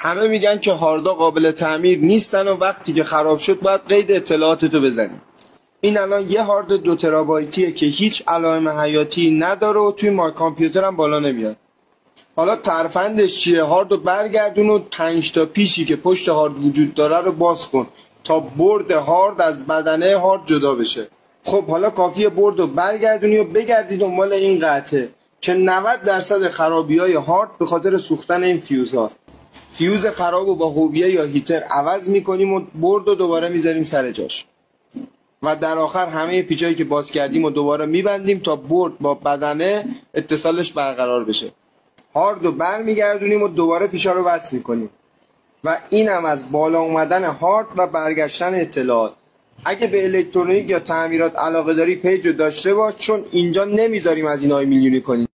همه میگن که هاردا قابل تعمیر نیستن و وقتی که خراب شد باید قید اطلاعاتتو بزنی. این الان یه هارد 2 ترابایتیه که هیچ علائم حیاتی نداره و توی مای کامپیوتر هم بالا نمیاد. حالا ترفندش چیه؟ هاردو برگردون و 5 تا پیچی که پشت هارد وجود داره رو باز کن تا برد هارد از بدنه هارد جدا بشه. خب حالا کافیه بردو برگردونی و بگردی دنبال این قطعه که 90% خرابی‌های هارد به خاطر سوختن این فیوز هاست. فیوز خرابو با هویه یا هیتر عوض میکنیم و بردو دوباره میذاریم سر جاش و در آخر همه پیچایی که باز کردیم و دوباره میبندیم تا برد با بدنه اتصالش برقرار بشه. هاردو برمیگردونیم و دوباره فیشا رو وصل میکنیم و این هم از بالا اومدن هارد و برگشتن اطلاعات. اگه به الکترونیک یا تعمیرات علاقه داری پیج رو داشته باش، چون اینجا نمیذاریم از اینای میلیونی کنی.